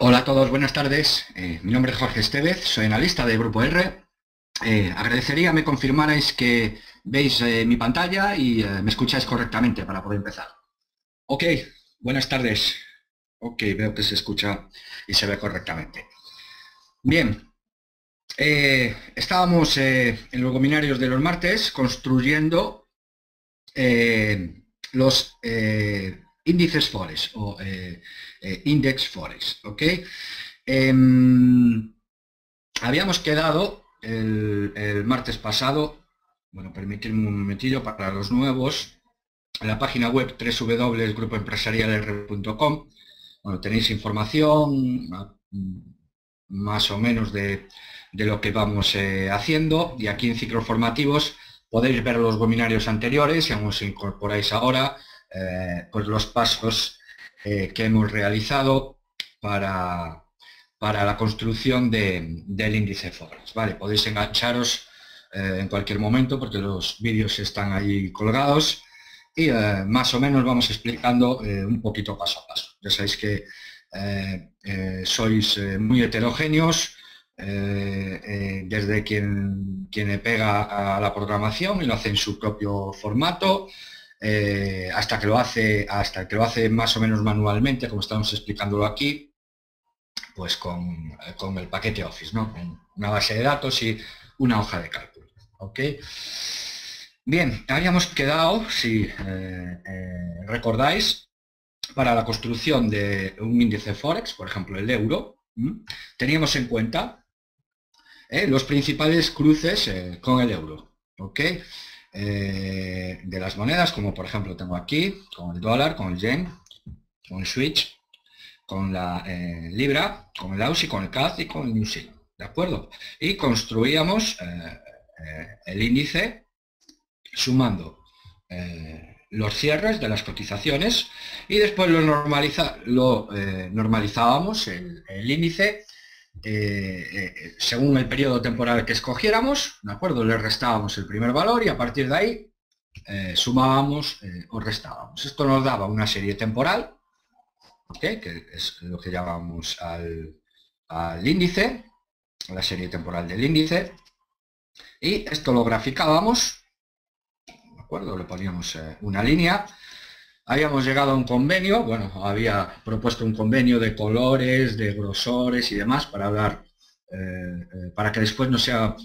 Hola a todos, buenas tardes. Mi nombre es Jorge Estevez, soy analista de Grupo R. Agradecería me confirmarais que veis mi pantalla y me escucháis correctamente para poder empezar. Ok, buenas tardes. Ok, veo que se escucha y se ve correctamente. Bien, estábamos en los webinarios de los martes construyendo los índices Forex o index Forex, ¿ok? Habíamos quedado el martes pasado, bueno, permitidme un momentillo para los nuevos, en la página web www.grupoempresarialr.com. Bueno, tenéis información más o menos de lo que vamos haciendo, y aquí en ciclos formativos podéis ver los webinarios anteriores, y os incorporáis ahora pues los pasos que hemos realizado para la construcción del índice Forex. Vale, podéis engancharos en cualquier momento porque los vídeos están ahí colgados y más o menos vamos explicando un poquito paso a paso. Ya sabéis que sois muy heterogéneos, desde quien le pega a la programación y lo hace en su propio formato, hasta que lo hace más o menos manualmente, como estamos explicándolo aquí, pues con el paquete Office, ¿no? Una base de datos y una hoja de cálculo. ¿Ok? Bien, habíamos quedado, si recordáis, para la construcción de un índice Forex, por ejemplo el euro, teníamos en cuenta los principales cruces con el euro. ¿Ok? De las monedas, como por ejemplo tengo aquí, con el dólar, con el yen, con el switch, con la libra, con el AUSI, con el CAD y con el New Zealand, ¿de acuerdo? Y construíamos el índice sumando los cierres de las cotizaciones y después lo normalizábamos el índice según el periodo temporal que escogiéramos, ¿de acuerdo? Le restábamos el primer valor y a partir de ahí sumábamos o restábamos. Esto nos daba una serie temporal, que es lo que llamamos al índice, la serie temporal del índice, y esto lo graficábamos, ¿de acuerdo? Le poníamos una línea. Habíamos llegado a un convenio, bueno, había propuesto un convenio de colores, de grosores y demás para hablar, para que después nos sea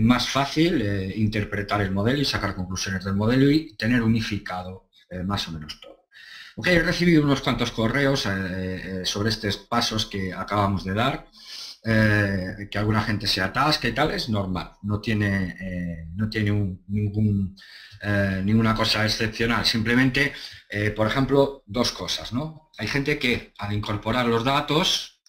más fácil interpretar el modelo y sacar conclusiones del modelo y tener unificado más o menos todo. Ok, he recibido unos cuantos correos sobre estos pasos que acabamos de dar, que alguna gente se atasca y tal, es normal, no tiene ninguna cosa excepcional, simplemente, por ejemplo, dos cosas, ¿no? Hay gente que al incorporar los datos,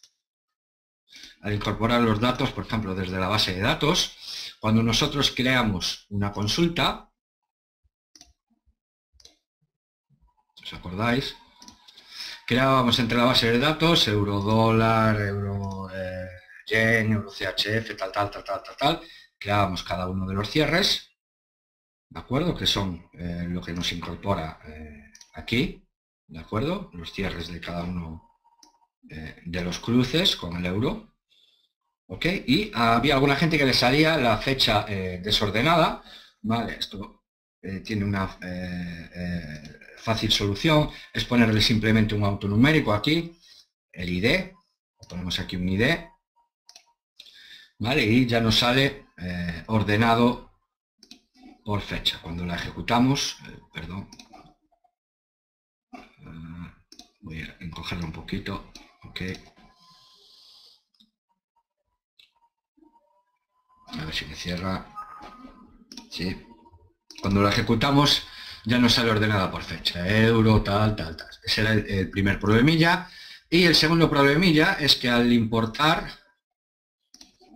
por ejemplo, desde la base de datos, cuando nosotros creamos una consulta, ¿os acordáis? Creábamos entre la base de datos euro dólar, euro yen, euro CHF, tal. Creábamos cada uno de los cierres, ¿de acuerdo? Que son lo que nos incorpora aquí, ¿de acuerdo? Los cierres de cada uno de los cruces con el euro, ¿ok? Y había alguna gente que le salía la fecha desordenada, ¿vale? Esto tiene una fácil solución, es ponerle simplemente un autonumérico aquí, el ID, ponemos aquí un ID, ¿vale? Y ya nos sale ordenado por fecha. Cuando la ejecutamos, perdón, voy a encogerla un poquito, ok. A ver si me cierra. Sí. Cuando la ejecutamos ya nos sale ordenada por fecha, euro, tal. Ese era el primer problemilla. Y el segundo problemilla es que al importar,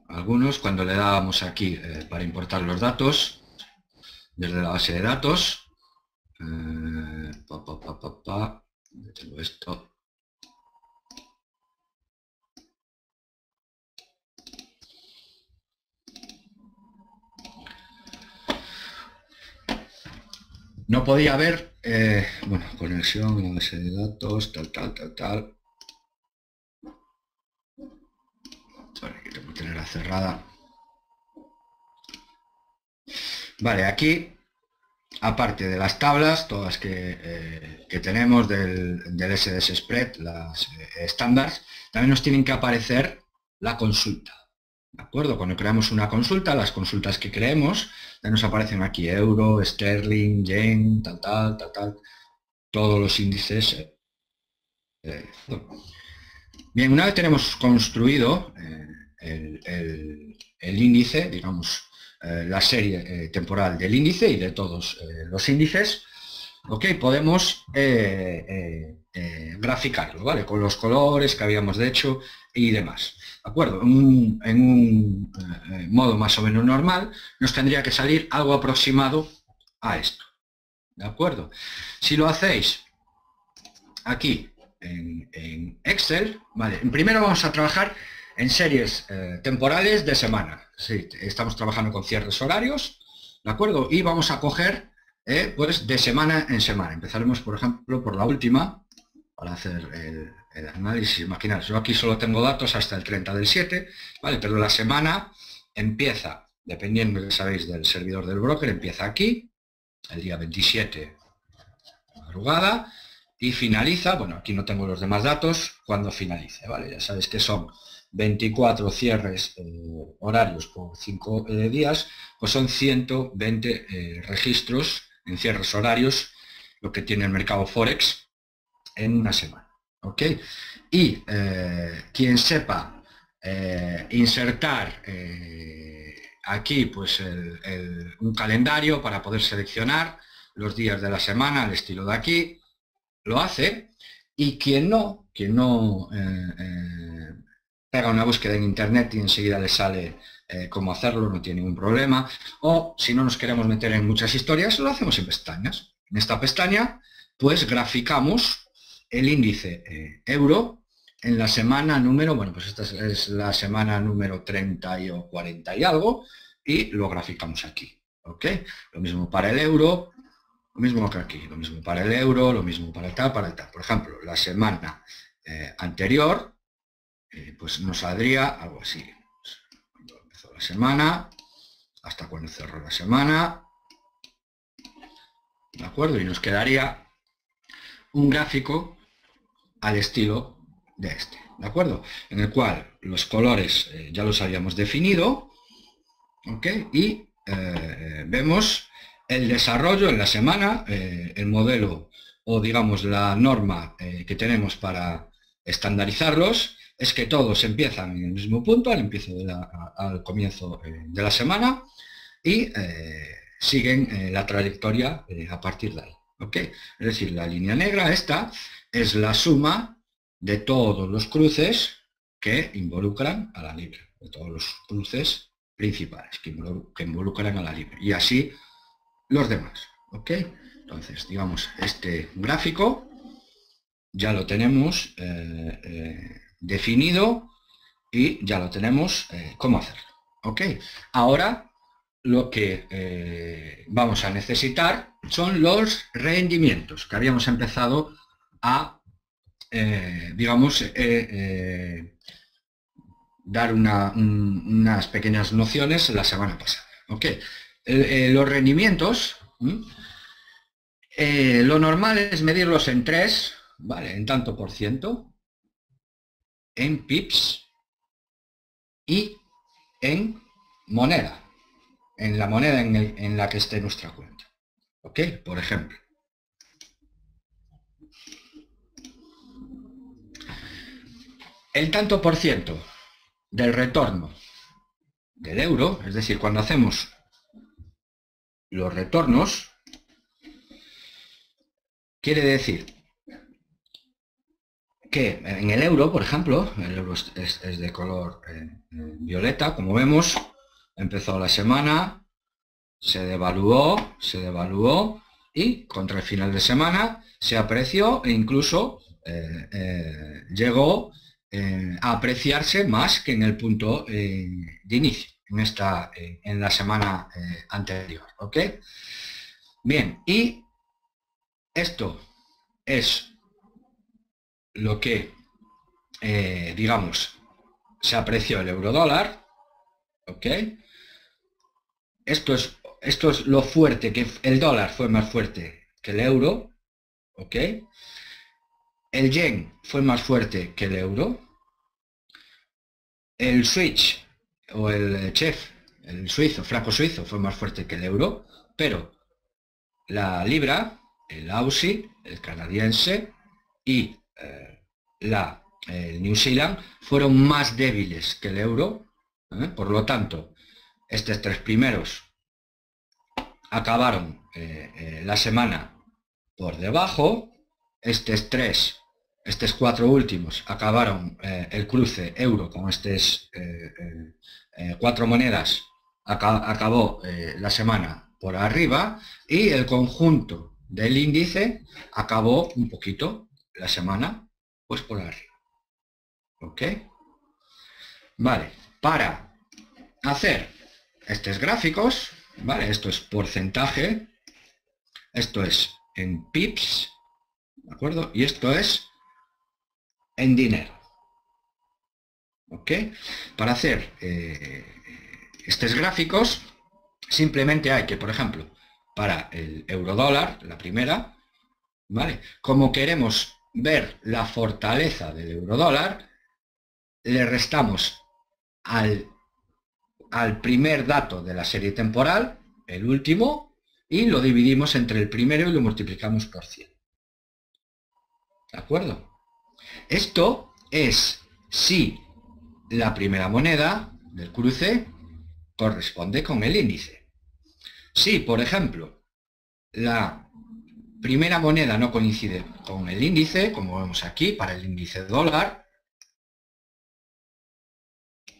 algunos, cuando le dábamos aquí para importar los datos, desde la base de datos, tengo esto. No podía haber, bueno, conexión, base de datos, tal. Vale, que tengo que tenerla cerrada. Vale, aquí, aparte de las tablas, todas que tenemos del SDS Spread, las estándares, también nos tienen que aparecer la consulta. ¿De acuerdo? Cuando creamos una consulta, las consultas que creemos, ya nos aparecen aquí euro, sterling, yen, tal, todos los índices. Bien, una vez tenemos construido el índice, digamos, la serie temporal del índice y de todos los índices, ok, podemos graficarlo, ¿vale? Con los colores que habíamos hecho y demás. ¿De acuerdo? En un modo más o menos normal, nos tendría que salir algo aproximado a esto. ¿De acuerdo? Si lo hacéis aquí en Excel, ¿vale? Primero vamos a trabajar en series temporales de semana. Sí, estamos trabajando con cierres horarios, ¿de acuerdo? Y vamos a coger, pues, de semana en semana. Empezaremos, por ejemplo, por la última, para hacer el análisis. Imaginaos, yo aquí solo tengo datos hasta el 30 del 7, ¿vale? Pero la semana empieza, dependiendo, ya sabéis, del servidor del broker, empieza aquí, el día 27, madrugada, y finaliza, bueno, aquí no tengo los demás datos, cuando finalice, ¿vale? Ya sabéis que son 24 cierres horarios por 5 días, pues son 120 registros en cierres horarios, lo que tiene el mercado Forex en una semana, ¿ok? Y quien sepa insertar aquí pues un calendario para poder seleccionar los días de la semana al estilo de aquí, lo hace, y quien no pega una búsqueda en internet y enseguida le sale cómo hacerlo, no tiene ningún problema. O si no nos queremos meter en muchas historias, lo hacemos en pestañas. En esta pestaña, pues graficamos el índice euro en la semana número, bueno, pues esta es la semana número 30 o 40 y algo, y lo graficamos aquí, ¿ok? Lo mismo para el euro, lo mismo que aquí, lo mismo para el euro, lo mismo para el tal, para el tal. Por ejemplo, la semana anterior, pues nos saldría algo así. Pues, cuando empezó la semana, hasta cuando cerró la semana, ¿de acuerdo? Y nos quedaría un gráfico al estilo de este, ¿de acuerdo? En el cual los colores ya los habíamos definido, ¿ok? Y vemos el desarrollo en la semana, el modelo o digamos la norma que tenemos para estandarizarlos es que todos empiezan en el mismo punto al comienzo de la semana y siguen la trayectoria a partir de ahí, ¿ok? Es decir, la línea negra esta es la suma de todos los cruces que involucran a la libra, de todos los cruces principales que involucran a la libra, y así los demás, ¿ok? Entonces, digamos, este gráfico ya lo tenemos definido y ya lo tenemos cómo hacerlo, ¿ok? Ahora lo que vamos a necesitar son los rendimientos que habíamos empezado a, digamos, dar unas pequeñas nociones la semana pasada, ¿ok? Los rendimientos, lo normal es medirlos en 3, ¿vale? En tanto por ciento, en pips y en moneda, en la moneda en la que esté nuestra cuenta, ¿ok? Por ejemplo, el tanto por ciento del retorno del euro, es decir, cuando hacemos los retornos, quiere decir que en el euro, por ejemplo, el euro es de color violeta, como vemos, empezó la semana, se devaluó y contra el final de semana se apreció e incluso llegó a apreciarse más que en el punto de inicio, en la semana anterior, ¿ok? Bien, y esto es lo que, digamos, se apreció el euro dólar, ¿ok? Esto es lo fuerte, que el dólar fue más fuerte que el euro, ¿ok? El yen fue más fuerte que el euro. El switch o el chef, el suizo, franco suizo, fue más fuerte que el euro, pero la libra, el aussie, el canadiense y el New Zealand fueron más débiles que el euro. Por lo tanto, estos tres primeros acabaron la semana por debajo. Estos cuatro últimos acabaron el cruce euro con estas cuatro monedas, acabó la semana por arriba, y el conjunto del índice acabó un poquito la semana pues por arriba. ¿Ok? Vale, para hacer estos gráficos, vale, esto es porcentaje, esto es en pips, ¿de acuerdo? Y esto es en dinero. ¿Ok? Para hacer estos gráficos, simplemente hay que, por ejemplo, para el euro dólar, la primera, ¿vale? Como queremos ver la fortaleza del euro dólar, le restamos al primer dato de la serie temporal, el último, y lo dividimos entre el primero y lo multiplicamos por 100. ¿De acuerdo? Esto es si la primera moneda del cruce corresponde con el índice. Si, por ejemplo, la primera moneda no coincide con el índice, como vemos aquí, para el índice dólar,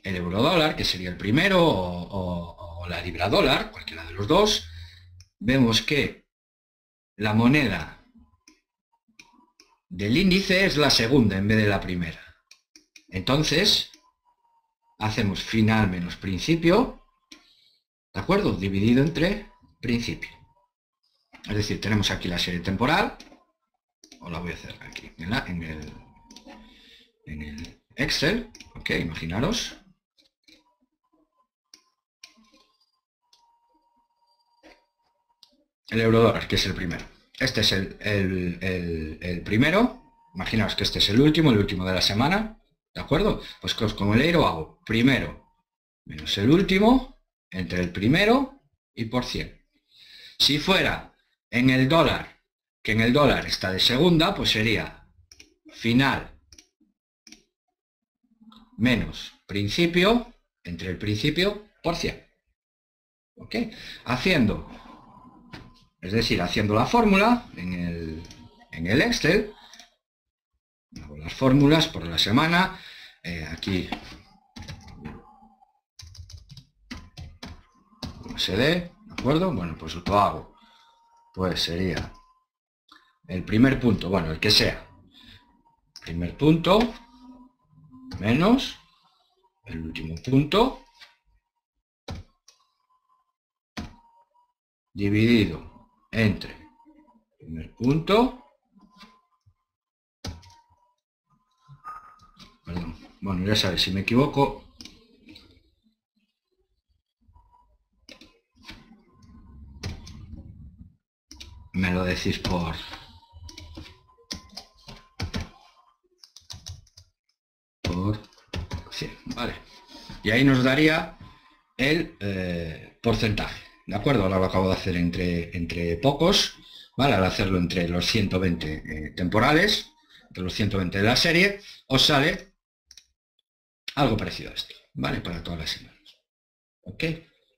el euro dólar, que sería el primero, o la libra dólar, cualquiera de los dos, vemos que la moneda del índice es la segunda en vez de la primera. Entonces, hacemos final menos principio, ¿de acuerdo? Dividido entre principio. Es decir, tenemos aquí la serie temporal, o la voy a hacer aquí, en el Excel, ok, imaginaros. El euro dólar, que es el primero. Este es el primero, imaginaos que este es el último de la semana, ¿de acuerdo? Pues con el euro hago primero menos el último, entre el primero y por 100. Si fuera en el dólar, que en el dólar está de segunda, pues sería final menos principio, entre el principio por 100. ¿Ok? Es decir, haciendo la fórmula en el Excel, hago las fórmulas por la semana, aquí SD, ¿de acuerdo? Bueno, pues lo hago, pues sería el primer punto, bueno, el que sea, primer punto menos el último punto dividido entre primer punto, perdón, bueno, ya sabéis, si me equivoco, me lo decís por 100, vale, y ahí nos daría el porcentaje, ¿de acuerdo? Ahora lo acabo de hacer entre pocos, ¿vale? Al hacerlo entre los 120 temporales, entre los 120 de la serie, os sale algo parecido a esto, ¿vale? Para todas las semanas, ¿ok?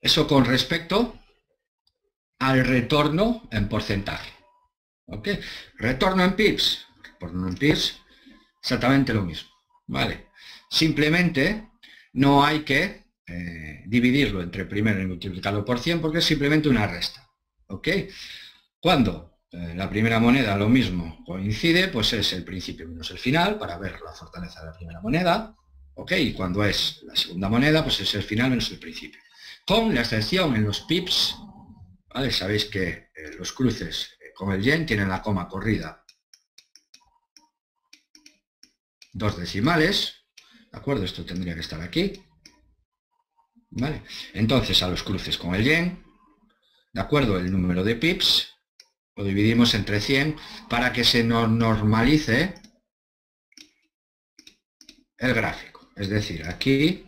Eso con respecto al retorno en porcentaje, ¿ok? Retorno en pips, exactamente lo mismo, ¿vale? Simplemente no hay que dividirlo entre primero y multiplicarlo por 100 porque es simplemente una resta, ¿ok? Cuando la primera moneda lo mismo coincide, pues es el principio menos el final para ver la fortaleza de la primera moneda, ¿ok? Y cuando es la segunda moneda, pues es el final menos el principio. Con la excepción en los pips, ¿vale? Sabéis que los cruces con el yen tienen la coma corrida 2 decimales, ¿De acuerdo? Esto tendría que estar aquí. ¿Vale? Entonces a los cruces con el yen, ¿de acuerdo? El número de pips lo dividimos entre 100 para que se nos normalice el gráfico. Es decir, aquí,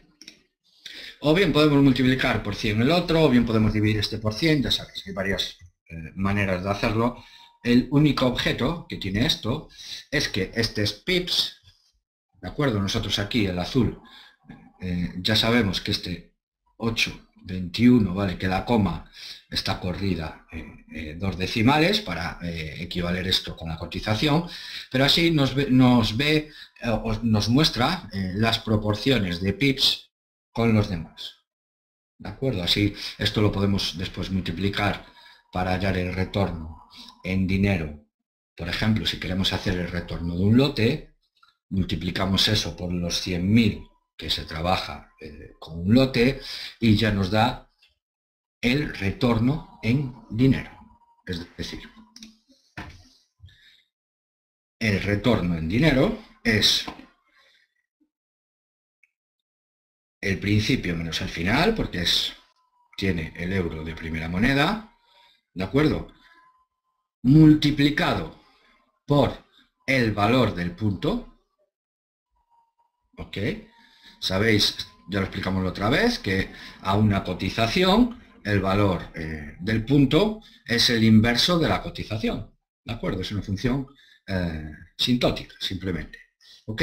o bien podemos multiplicar por 100 el otro, o bien podemos dividir este por 100, ya sabéis, hay varias maneras de hacerlo. El único objeto que tiene esto es que este es pips, ¿de acuerdo? Nosotros aquí, el azul, ya sabemos que este 8,21, ¿vale? Que la coma está corrida en 2 decimales para equivaler esto con la cotización, pero así nos muestra las proporciones de pips con los demás. ¿De acuerdo? Así esto lo podemos después multiplicar para hallar el retorno en dinero. Por ejemplo, si queremos hacer el retorno de un lote, multiplicamos eso por los 100.000 que se trabaja con un lote y ya nos da el retorno en dinero. Es decir, el retorno en dinero es el principio menos el final, porque tiene el euro de primera moneda, ¿de acuerdo? Multiplicado por el valor del punto, ¿ok? Sabéis, ya lo explicamos la otra vez, que a una cotización el valor del punto es el inverso de la cotización, ¿de acuerdo? Es una función sintótica, simplemente. ¿Ok?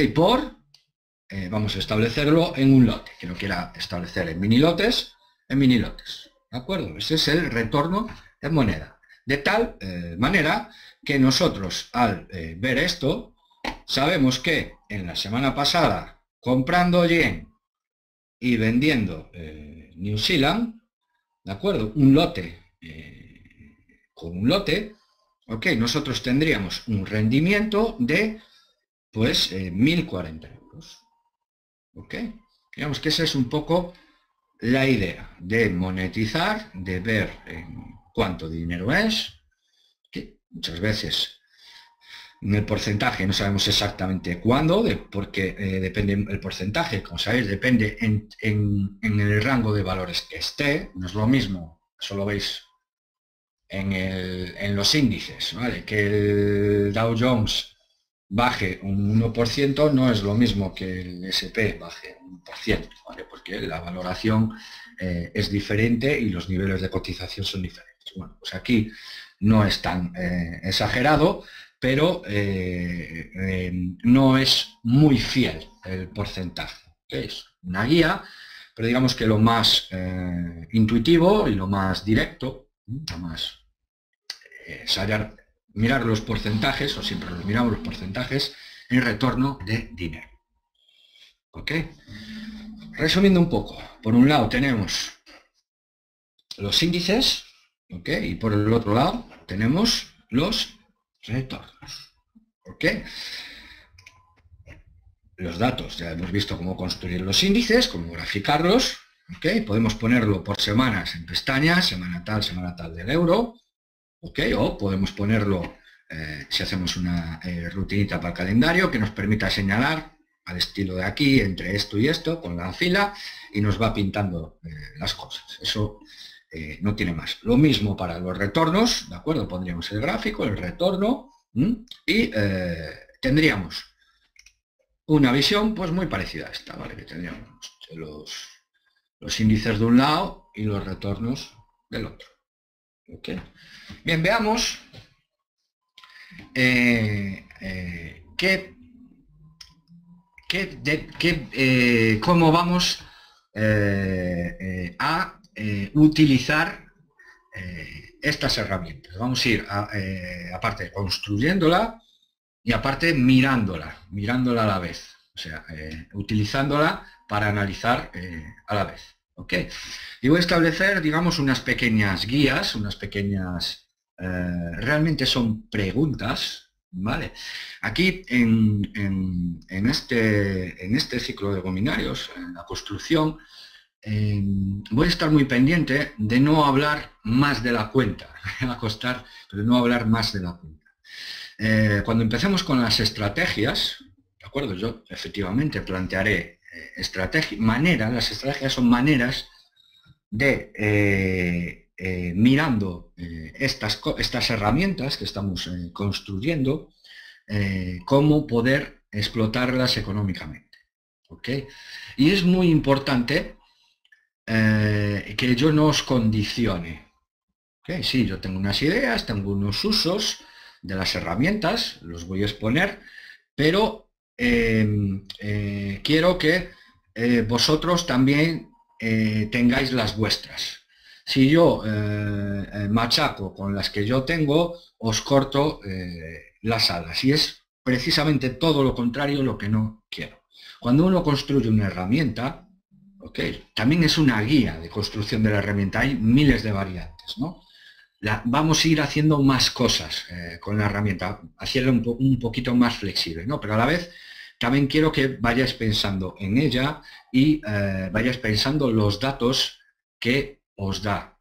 Vamos a establecerlo en un lote, que no quiera establecer en mini lotes, ¿de acuerdo? Ese es el retorno en moneda. De tal manera que nosotros al ver esto, sabemos que en la semana pasada, comprando yen y vendiendo New Zealand, ¿de acuerdo? Un lote con un lote, ok, nosotros tendríamos un rendimiento de, pues, 1.040 euros. ¿Ok? Digamos que esa es un poco la idea de monetizar, de ver cuánto dinero es, que muchas veces en el porcentaje no sabemos exactamente cuándo, porque depende el porcentaje, como sabéis, depende en el rango de valores que esté. No es lo mismo, eso lo veis en los índices, ¿vale? Que el Dow Jones baje un 1% no es lo mismo que el S&P baje un 1%, ¿vale? Porque la valoración es diferente y los niveles de cotización son diferentes. Bueno, pues aquí no es tan exagerado, pero no es muy fiel el porcentaje. Es una guía, pero digamos que lo más intuitivo y lo más directo, lo más es mirar los porcentajes, o siempre los miramos los porcentajes, en retorno de dinero. ¿Ok? Resumiendo un poco, por un lado tenemos los índices, ¿ok? Y por el otro lado tenemos los retornos, ¿ok? Los datos, ya hemos visto cómo construir los índices, cómo graficarlos, ¿ok? Podemos ponerlo por semanas en pestañas, semana tal del euro, ¿ok? O podemos ponerlo, si hacemos una rutinita para el calendario, que nos permita señalar al estilo de aquí, entre esto y esto, con la fila, y nos va pintando las cosas. Eso no tiene más. Lo mismo para los retornos, ¿de acuerdo? Pondríamos el gráfico, el retorno, y tendríamos una visión pues muy parecida a esta, ¿vale? Que tendríamos los índices de un lado y los retornos del otro. ¿Ok? Bien, veamos cómo vamos a utilizar estas herramientas. Vamos a ir aparte construyéndola y aparte mirándola a la vez, o sea, utilizándola para analizar a la vez. ¿Ok? Y voy a establecer, digamos, unas pequeñas guías, realmente son preguntas, ¿vale? Aquí en este ciclo de webinarios, en la construcción, voy a estar muy pendiente de no hablar más de la cuenta. Me va a costar, pero no hablar más de la cuenta. Cuando empecemos con las estrategias, ¿de acuerdo? Yo efectivamente plantearé las estrategias son maneras de, mirando estas herramientas que estamos construyendo, cómo poder explotarlas económicamente. ¿Ok? Y es muy importante que yo no os condicione. ¿Ok? Sí, yo tengo unas ideas, tengo unos usos de las herramientas, los voy a exponer, pero quiero que vosotros también tengáis las vuestras. Si yo machaco con las que yo tengo, os corto las alas. Y es precisamente todo lo contrario lo que no quiero. Cuando uno construye una herramienta, ¿okay? También es una guía de construcción de la herramienta. Hay miles de variantes, ¿no? Vamos a ir haciendo más cosas con la herramienta, hacerla un poquito más flexible, ¿no? Pero a la vez también quiero que vayáis pensando en ella y vayáis pensando los datos que os da,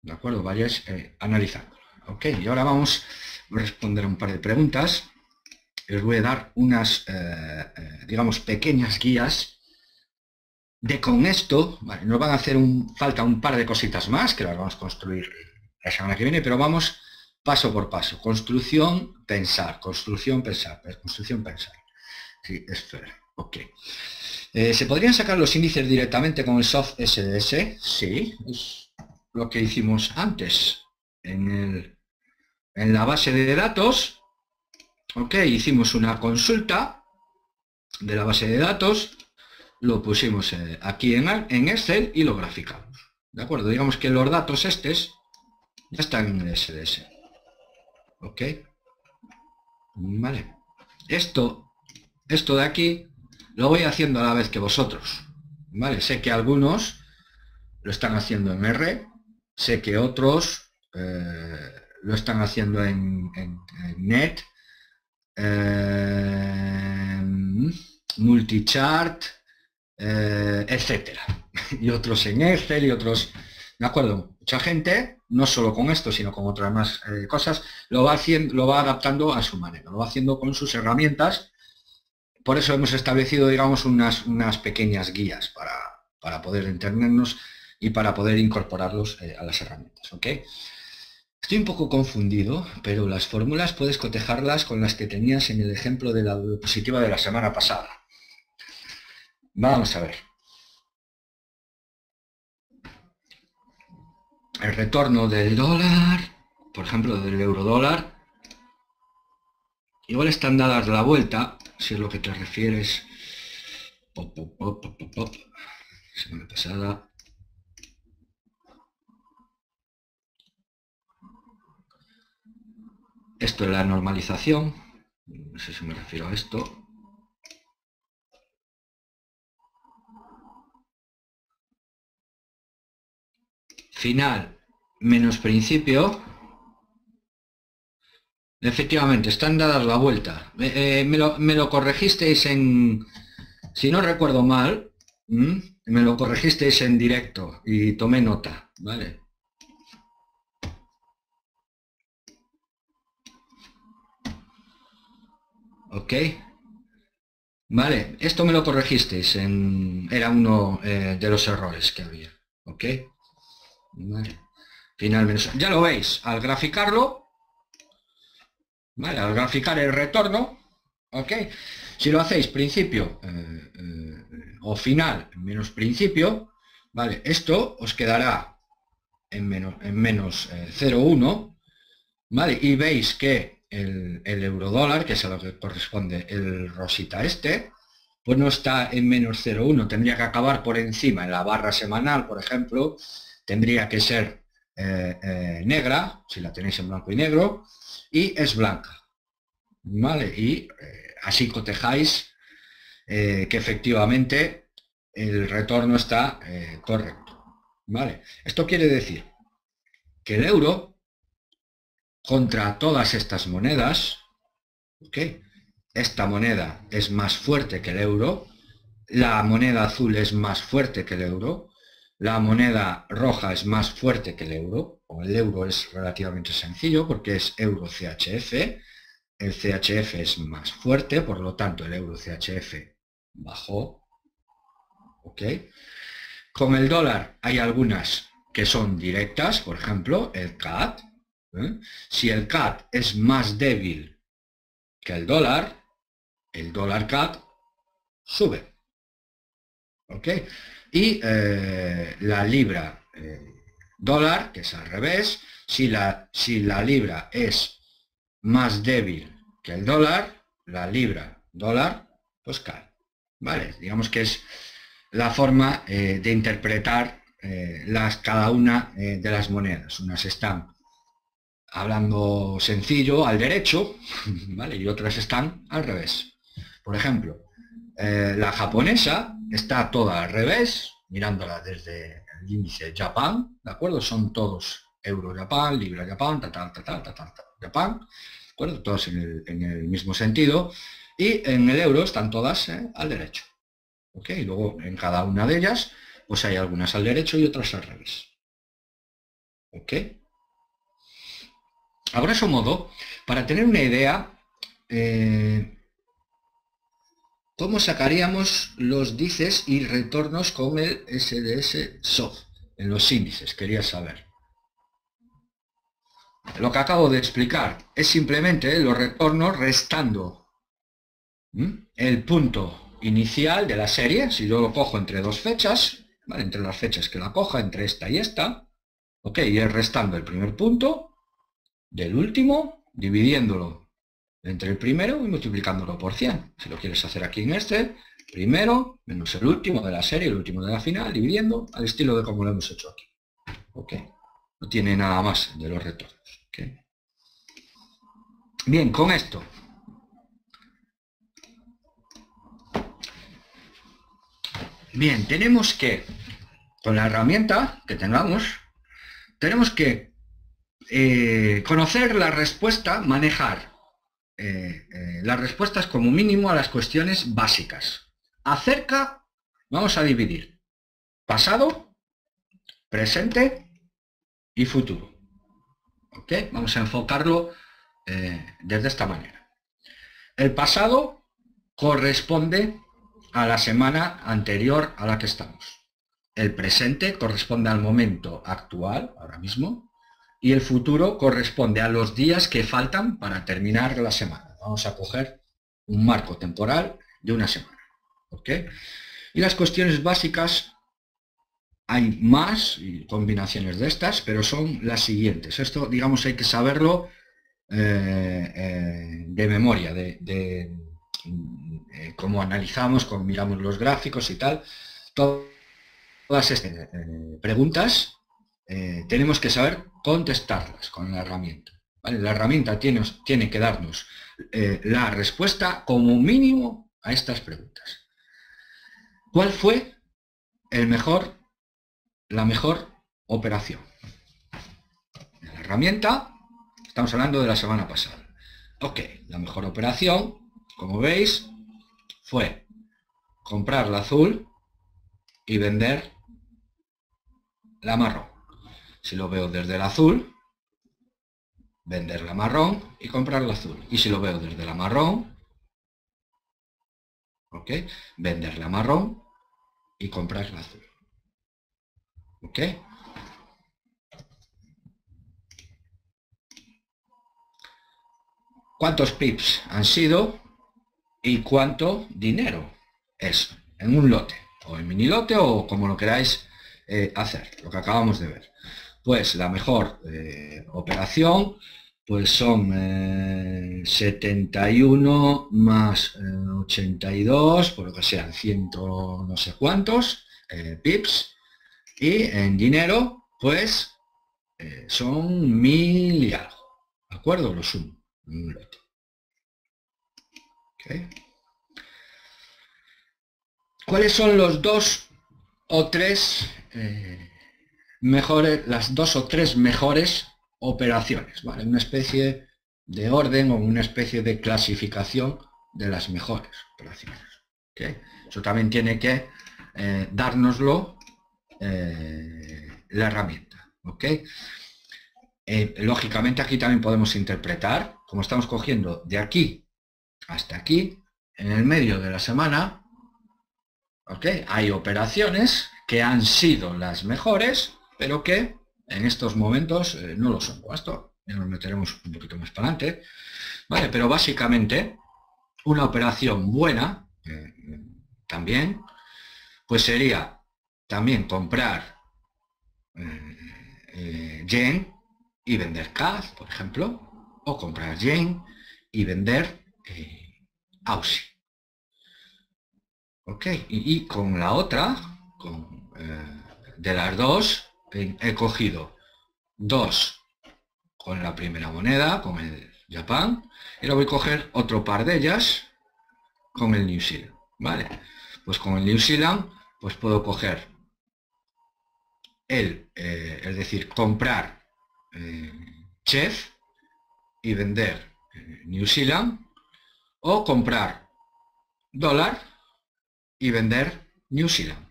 ¿de acuerdo? Vayáis analizando. Ok, y ahora vamos a responder un par de preguntas. Os voy a dar unas, digamos, pequeñas guías de con esto, vale, nos van a hacer falta un par de cositas más que las vamos a construir la semana que viene, pero vamos paso por paso. Construcción, pensar, construcción, pensar, construcción, pensar. Sí, es fair. Ok. ¿Se podrían sacar los índices directamente con el soft SDS? Sí, es lo que hicimos antes. En la base de datos, ok, hicimos una consulta de la base de datos, lo pusimos aquí en Excel y lo graficamos. ¿De acuerdo? Digamos que los datos estos ya están en el SDS. Ok. Vale. Esto de aquí lo voy haciendo a la vez que vosotros. Vale. Sé que algunos lo están haciendo en R. Sé que otros lo están haciendo en Net. Multichart. Etcétera. Y otros en Excel y otros... ¿De acuerdo? Mucha gente, no solo con esto, sino con otras más cosas, lo va adaptando a su manera, lo va haciendo con sus herramientas. Por eso hemos establecido, digamos, unas pequeñas guías para poder entendernos y para poder incorporarlos a las herramientas. ¿Ok? Estoy un poco confundido, pero las fórmulas puedes cotejarlas con las que tenías en el ejemplo de la diapositiva de la semana pasada. Vamos a ver. El retorno del dólar, por ejemplo, del eurodólar, igual están dadas la vuelta, si es lo que te refieres. Semana pasada. Esto es la normalización, no sé si me refiero a esto. Final menos principio. Efectivamente, están dadas la vuelta. Me lo corregisteis en... Si no recuerdo mal, me lo corregisteis en directo y tomé nota, ¿vale? Ok. Vale, esto me lo corregisteis, era uno de los errores que había. Ok. Vale. Finalmente, ya lo veis, al graficarlo, vale, al graficar el retorno, ok, si lo hacéis principio o final menos principio, vale, esto os quedará en menos 0,1, vale, y veis que el eurodólar, que es a lo que corresponde el rosita este, pues no está en menos 0,1, tendría que acabar por encima en la barra semanal, por ejemplo, tendría que ser negra, si la tenéis en blanco y negro, y es blanca, ¿vale? Y así cotejáis que efectivamente el retorno está correcto, ¿vale? Esto quiere decir que el euro contra todas estas monedas, ¿ok? Esta moneda es más fuerte que el euro, la moneda azul es más fuerte que el euro, la moneda roja es más fuerte que el euro, o el euro es relativamente sencillo porque es euro CHF, el CHF es más fuerte, por lo tanto el euro CHF bajó, ¿ok? Con el dólar hay algunas que son directas, por ejemplo, el CAD. Si el CAD es más débil que el dólar CAD sube, ¿ok? Y la libra dólar, que es al revés, si la libra es más débil que el dólar, la libra dólar pues cae, ¿vale? Digamos que es la forma de interpretar cada una de las monedas. Unas están hablando sencillo al derecho, ¿vale? Y otras están al revés. Por ejemplo, la japonesa está toda al revés, mirándola desde el índice Japan, ¿de acuerdo? Son todos euro Japan, libra Japan, Japan, ¿de acuerdo? Todos en el mismo sentido. Y en el euro están todas al derecho. ¿Ok? Y luego en cada una de ellas, pues hay algunas al derecho y otras al revés. ¿Ok? A grosso modo, para tener una idea, ¿cómo sacaríamos los dices y retornos con el SDS Soft en los índices? Quería saber. Lo que acabo de explicar es simplemente los retornos restando el punto inicial de la serie. Si yo lo cojo entre dos fechas, ¿vale? Entre las fechas que la coja, entre esta y esta, ¿ok? Y es restando el primer punto del último, dividiéndolo entre el primero y multiplicándolo por 100. Si lo quieres hacer aquí en este, primero menos el último de la serie, el último de la final, dividiendo al estilo de como lo hemos hecho aquí. ¿Ok? No tiene nada más de los retornos. ¿Okay? Bien, con esto. Bien, tenemos que, con la herramienta que tengamos, tenemos que conocer la respuesta, manejar las respuestas como mínimo a las cuestiones básicas. Acerca, vamos a dividir pasado, presente y futuro. ¿Ok? Vamos a enfocarlo desde esta manera. El pasado corresponde a la semana anterior a la que estamos. El presente corresponde al momento actual, ahora mismo, y el futuro corresponde a los días que faltan para terminar la semana. Vamos a coger un marco temporal de una semana. ¿Ok? Y las cuestiones básicas, hay más combinaciones de estas, pero son las siguientes. Esto, digamos, hay que saberlo de memoria, de cómo analizamos, cómo miramos los gráficos y tal. Todas estas preguntas tenemos que saber contestarlas con la herramienta. ¿Vale? La herramienta tiene que darnos la respuesta como mínimo a estas preguntas. ¿Cuál fue la mejor operación? La herramienta, estamos hablando de la semana pasada. Ok, la mejor operación, como veis, fue comprar la azul y vender la marrón. Si lo veo desde el azul, vender la marrón y comprar la azul. Y si lo veo desde la marrón, ¿ok? Vender la marrón y comprar la azul. ¿Ok? ¿Cuántos pips han sido y cuánto dinero es en un lote? O en mini lote o como lo queráis hacer, lo que acabamos de ver. Pues la mejor operación pues son 71 más 82, por lo que sean 100 no sé cuántos pips, y en dinero pues son 1000 y algo, ¿de acuerdo? Lo sumo en un lote. ¿Okay? ¿Cuáles son los dos o tres las dos o tres mejores operaciones? ¿Vale? Una especie de orden o una especie de clasificación de las mejores operaciones. ¿Okay? Eso también tiene que dárnoslo la herramienta. ¿Okay? Lógicamente aquí también podemos interpretar, como estamos cogiendo de aquí hasta aquí, en el medio de la semana, ¿ok? Hay operaciones que han sido las mejores, pero que en estos momentos no lo son. Con esto ya nos meteremos un poquito más para adelante, ¿vale? Pero básicamente una operación buena también, pues sería también comprar yen y vender CAD, por ejemplo, o comprar yen y vender AUSI. ¿Ok? Y con la otra, de las dos, he cogido dos con la primera moneda, con el Japan, y ahora voy a coger otro par de ellas con el New Zealand, ¿vale? Pues con el New Zealand, pues puedo coger es decir, comprar Chef y vender New Zealand, o comprar dólar y vender New Zealand.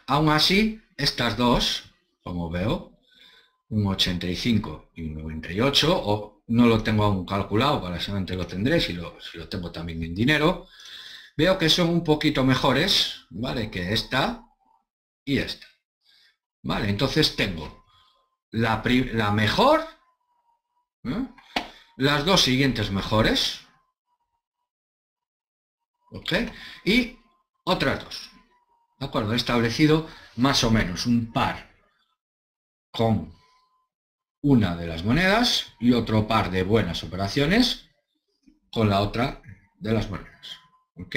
Aún así, estas dos, como veo, un 85 y un 98, o no lo tengo aún calculado, para seguramente lo tendré si lo tengo también en dinero, veo que son un poquito mejores, ¿vale? Que esta y esta. Vale, entonces tengo la mejor, ¿eh? Las dos siguientes mejores, ¿ok? Y otras dos, ¿de acuerdo? He establecido más o menos un par con una de las monedas y otro par de buenas operaciones con la otra de las monedas, ¿ok?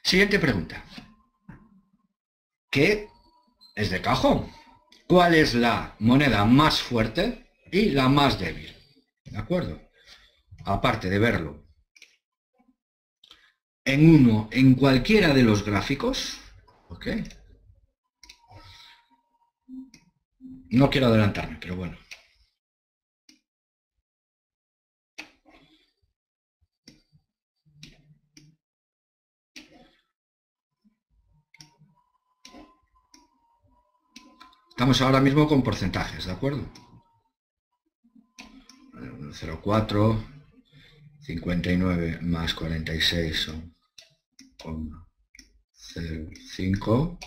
Siguiente pregunta. ¿Qué es de cajón? ¿Cuál es la moneda más fuerte y la más débil? ¿De acuerdo? Aparte de verlo en cualquiera de los gráficos, ¿ok? No quiero adelantarme, pero bueno. Estamos ahora mismo con porcentajes, ¿de acuerdo? 0,4, 59 más 46 son 0,5,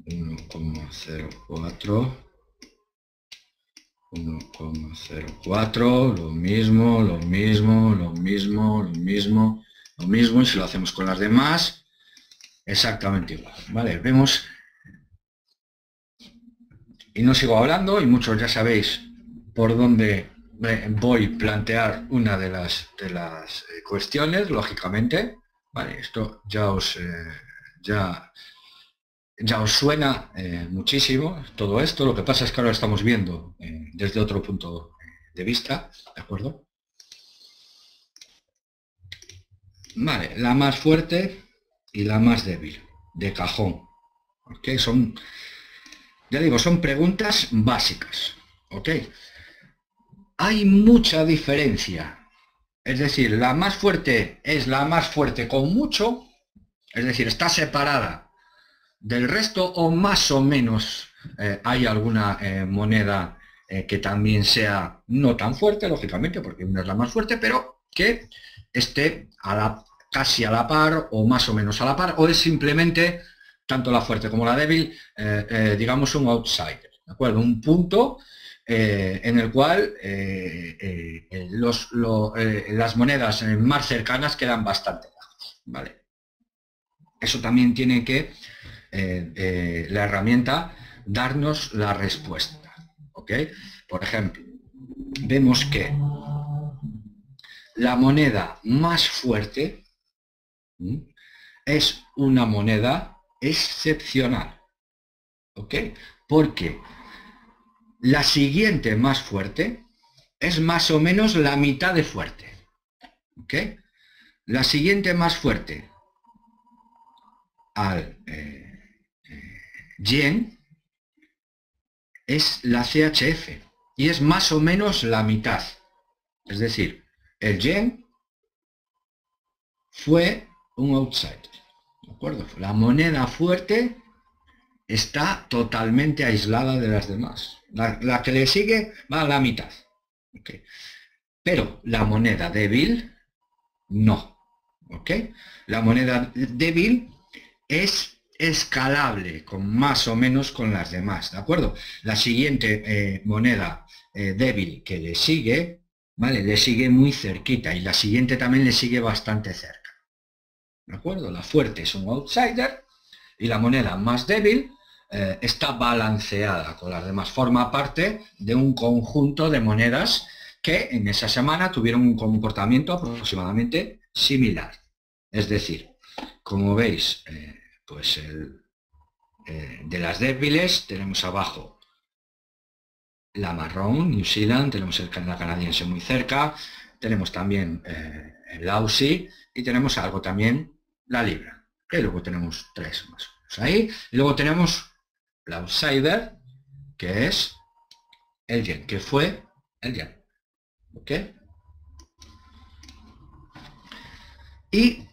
1,04, 1,04, lo mismo, lo mismo, lo mismo, lo mismo, lo mismo, y si lo hacemos con las demás, exactamente igual, ¿vale? Vemos, y no sigo hablando, y muchos ya sabéis por dónde voy a plantear una de las cuestiones, lógicamente, ¿vale? Esto ya os suena muchísimo todo esto. Lo que pasa es que ahora estamos viendo desde otro punto de vista, ¿de acuerdo? Vale, la más fuerte y la más débil, de cajón, ¿ok? Son, ya digo, son preguntas básicas, ¿ok? Hay mucha diferencia, es decir, la más fuerte es la más fuerte con mucho, es decir, está separada del resto, o más o menos hay alguna moneda que también sea no tan fuerte, lógicamente, porque una es la más fuerte, pero que esté casi a la par o más o menos a la par, o es simplemente, tanto la fuerte como la débil, digamos un outsider, ¿de acuerdo? Un punto en el cual las monedas más cercanas quedan bastante lejos, ¿vale? Eso también tiene que la herramienta darnos la respuesta, ¿ok? Por ejemplo, vemos que la moneda más fuerte es una moneda excepcional, ¿ok? Porque la siguiente más fuerte es más o menos la mitad de fuerte, ¿ok? La siguiente más fuerte al yen es la CHF y es más o menos la mitad. Es decir, el yen fue un outsider, ¿de acuerdo? La moneda fuerte está totalmente aislada de las demás. La que le sigue va a la mitad, ¿okay? Pero la moneda débil no, ¿ok? La moneda débil es escalable con más o menos con las demás, ¿de acuerdo? La siguiente moneda débil que le sigue, ¿vale? Le sigue muy cerquita y la siguiente también le sigue bastante cerca, ¿de acuerdo? La fuerte es un outsider y la moneda más débil está balanceada con las demás, forma parte de un conjunto de monedas que en esa semana tuvieron un comportamiento aproximadamente similar. Es decir, como veis, pues de las débiles tenemos abajo la marrón, New Zealand, tenemos la canadiense muy cerca, tenemos también el Aussie y tenemos algo también la libra, que luego tenemos tres más o menos ahí, y luego tenemos la outsider, que es el yen, que fue el yen, ¿ok? Y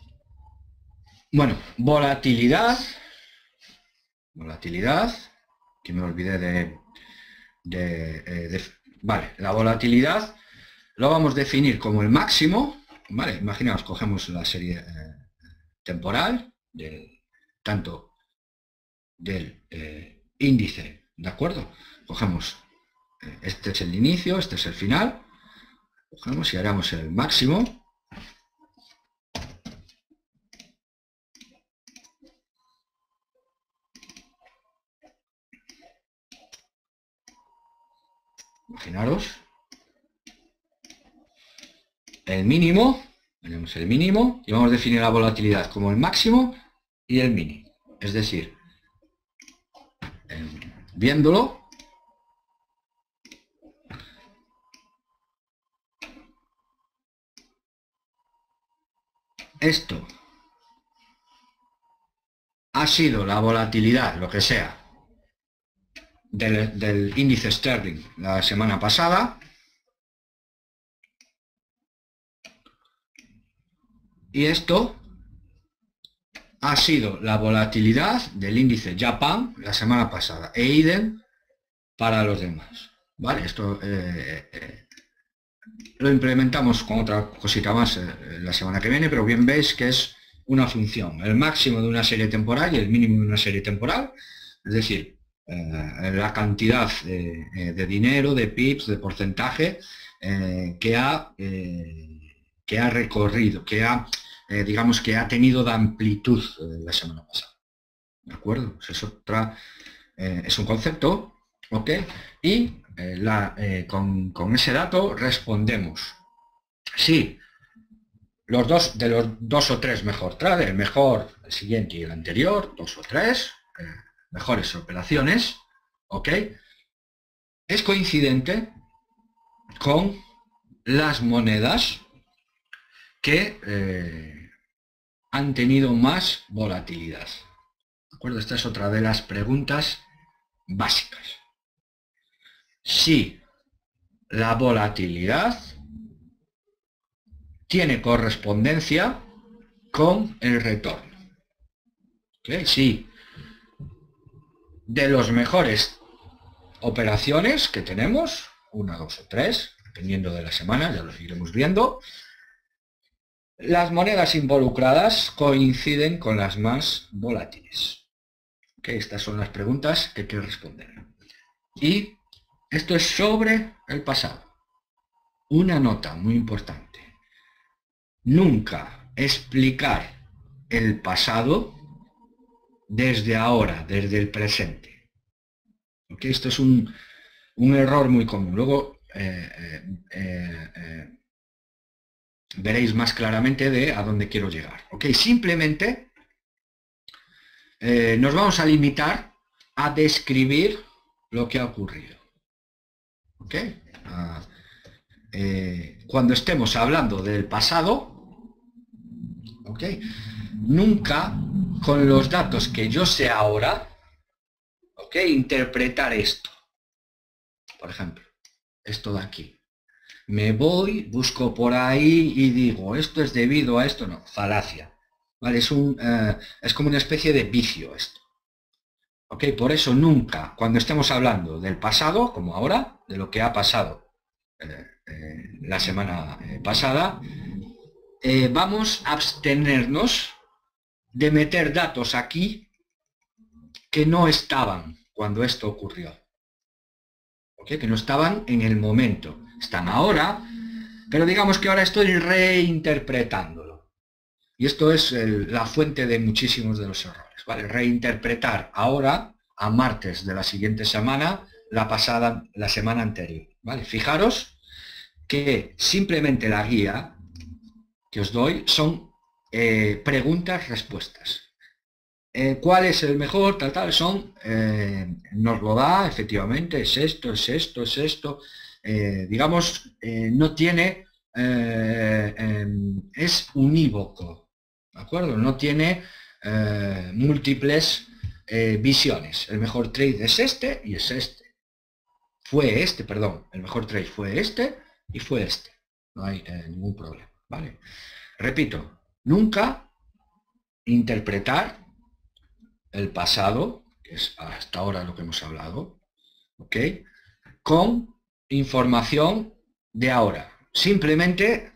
bueno, volatilidad, que me olvidé vale, la volatilidad lo vamos a definir como el máximo, vale, imaginaos, cogemos la serie temporal, tanto del índice, ¿de acuerdo? Cogemos, este es el inicio, este es el final, cogemos y haremos el máximo. Imaginaros el mínimo, tenemos el mínimo y vamos a definir la volatilidad como el máximo y el mínimo. Es decir, viéndolo, esto ha sido la volatilidad, lo que sea, del índice Sterling la semana pasada, y esto ha sido la volatilidad del índice Japan la semana pasada, e idem para los demás, ¿vale? Esto lo implementamos con otra cosita más la semana que viene, pero bien veis que es una función, el máximo de una serie temporal y el mínimo de una serie temporal, es decir, la cantidad de dinero, de pips, de porcentaje que ha recorrido, que ha, digamos, que ha tenido de amplitud la semana pasada. ¿De acuerdo? Pues es un concepto, ¿ok? Y con ese dato respondemos si los dos o tres mejor trade, el mejor, el siguiente y el anterior, dos o tres mejores operaciones, ¿ok? Es coincidente con las monedas que han tenido más volatilidad. ¿De acuerdo? Esta es otra de las preguntas básicas. Si la volatilidad tiene correspondencia con el retorno. ¿Okay? Si de los mejores operaciones que tenemos, una, dos o tres, dependiendo de la semana, ya los iremos viendo, las monedas involucradas coinciden con las más volátiles. ¿Okay? Estas son las preguntas que hay que responder. Y esto es sobre el pasado. Una nota muy importante. Nunca explicar el pasado desde ahora, desde el presente. ¿Okay? Esto es un error muy común. Luego veréis más claramente de a dónde quiero llegar. ¿Okay? Simplemente nos vamos a limitar a describir lo que ha ocurrido. ¿Okay? Cuando estemos hablando del pasado, ¿okay? Nunca con los datos que yo sé ahora, ¿okay? Interpretar esto. Por ejemplo, esto de aquí. Me voy, busco por ahí y digo, esto es debido a esto, no, falacia. ¿Vale? Es como una especie de vicio esto. ¿Ok? Por eso nunca, cuando estemos hablando del pasado, como ahora, de lo que ha pasado la semana pasada, vamos a abstenernos de meter datos aquí que no estaban cuando esto ocurrió. ¿Okay? Que no estaban en el momento. Están ahora, pero digamos que ahora estoy reinterpretándolo. Y esto es la fuente de muchísimos de los errores. ¿Vale? Reinterpretar ahora, a martes de la siguiente semana, la semana anterior. ¿Vale? Fijaros que simplemente la guía que os doy son preguntas-respuestas. ¿Cuál es el mejor? Nos lo da, efectivamente, es esto, es esto, es esto. Digamos, no tiene, es unívoco, ¿de acuerdo? No tiene múltiples visiones. El mejor trade es este y es este. Fue este, perdón, el mejor trade fue este y fue este. No hay ningún problema, ¿vale? Repito, nunca interpretar el pasado, que es hasta ahora lo que hemos hablado, ¿ok? Con información de ahora. Simplemente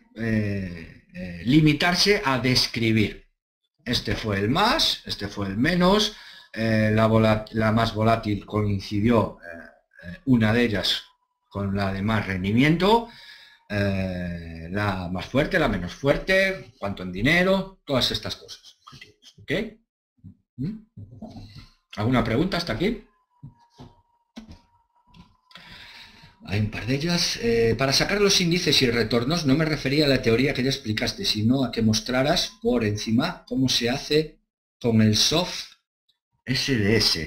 limitarse a describir. Este fue el más, este fue el menos, la más volátil coincidió una de ellas con la de más rendimiento, la más fuerte, la menos fuerte, cuánto en dinero, todas estas cosas. ¿Ok? ¿Alguna pregunta hasta aquí? Hay un par de ellas. Para sacar los índices y retornos no me refería a la teoría que ya explicaste, sino a que mostraras por encima cómo se hace con el soft SDS.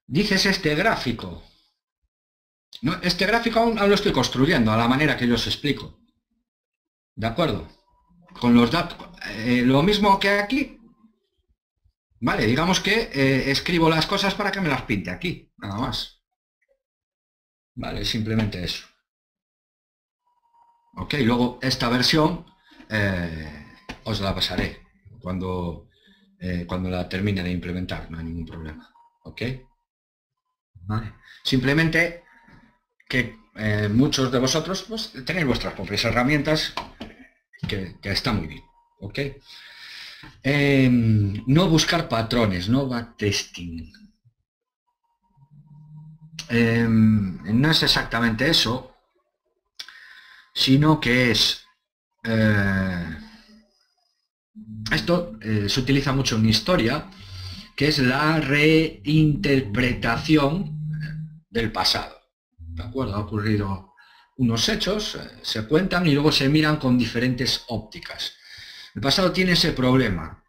Dices este gráfico. No, este gráfico aún lo estoy construyendo a la manera que yo os explico. ¿De acuerdo? Con los datos. Lo mismo que aquí. Vale, digamos que escribo las cosas para que me las pinte aquí, nada más. Vale, simplemente eso. Ok, luego esta versión os la pasaré cuando la termine de implementar, no hay ningún problema. Ok. Vale. Simplemente que muchos de vosotros pues, tenéis vuestras propias herramientas que está muy bien. Ok. No buscar patrones, no backtesting. No es exactamente eso, sino que es... esto se utiliza mucho en historia, que es la reinterpretación del pasado. ¿De acuerdo? Ha ocurrido unos hechos, se cuentan y luego se miran con diferentes ópticas. El pasado tiene ese problema.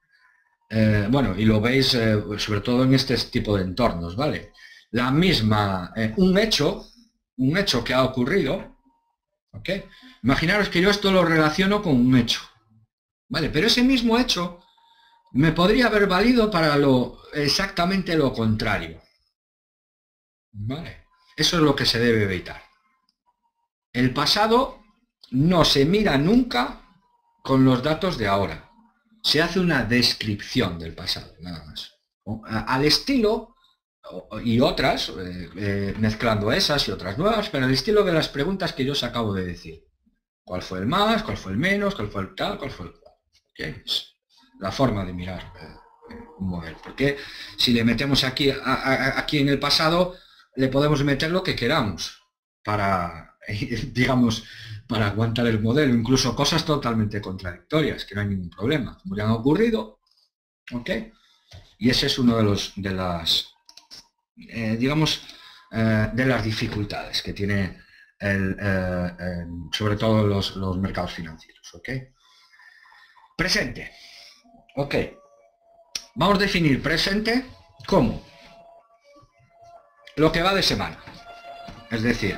Bueno, y lo veis sobre todo en este tipo de entornos, ¿vale? La misma, un hecho que ha ocurrido, ¿ok? Imaginaros que yo esto lo relaciono con un hecho, ¿vale? Pero ese mismo hecho me podría haber valido para exactamente lo contrario, ¿vale? Eso es lo que se debe evitar. El pasado no se mira nunca con los datos de ahora. Se hace una descripción del pasado, nada más. Al estilo, y otras, mezclando esas y otras nuevas, pero al estilo de las preguntas que yo os acabo de decir. ¿Cuál fue el más? ¿Cuál fue el menos? ¿Cuál fue el tal? ¿Cuál fue el cual? ¿Okay? Es la forma de mirar un modelo. Porque si le metemos aquí, aquí en el pasado, le podemos meter lo que queramos para, digamos, para aguantar el modelo, incluso cosas totalmente contradictorias, que no hay ningún problema, como ya han ocurrido, ¿ok? Y ese es uno de las, digamos, de las dificultades que tiene sobre todo los mercados financieros, ¿ok? Presente, ok. Vamos a definir presente como lo que va de semana, es decir,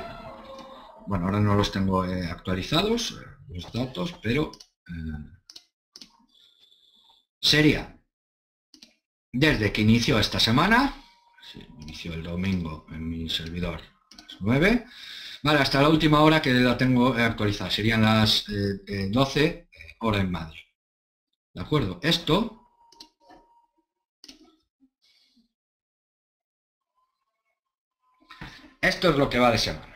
bueno, ahora no los tengo actualizados, los datos, pero sería desde que inició esta semana, inició el domingo en mi servidor 9, vale, hasta la última hora que la tengo actualizada, serían las 12 hora en Madrid. ¿De acuerdo? Esto es lo que va de semana.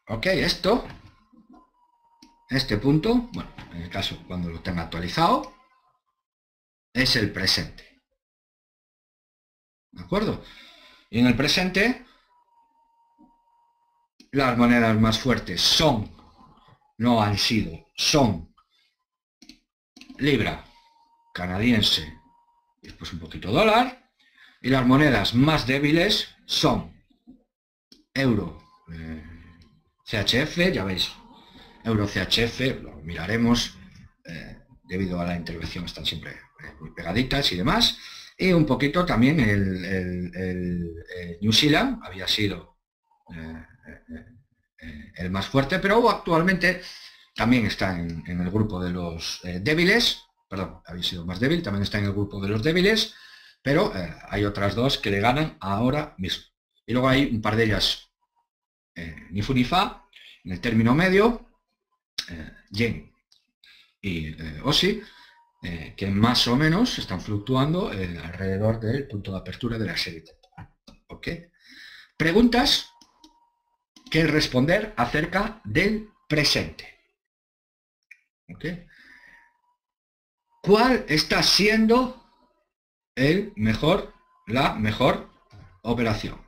¿Ok? Esto este punto, bueno, en el caso cuando lo tenga actualizado, es el presente. ¿De acuerdo? Y en el presente, las monedas más fuertes son, no han sido, son libra, canadiense, y después un poquito dólar, y las monedas más débiles son euro, CHF, ya veis, euro CHF, lo miraremos, debido a la intervención están siempre muy pegaditas y demás, y un poquito también el New Zealand había sido el más fuerte, pero actualmente también está en el grupo de los débiles, perdón, había sido más débil, también está en el grupo de los débiles, pero hay otras dos que le ganan ahora mismo. Y luego hay un par de ellas, ni fu ni fa, en el término medio, yen y Aussie, que más o menos están fluctuando alrededor del punto de apertura de la serie temporal. ¿Ok? Preguntas que responder acerca del presente. ¿Ok? ¿Cuál está siendo la mejor operación?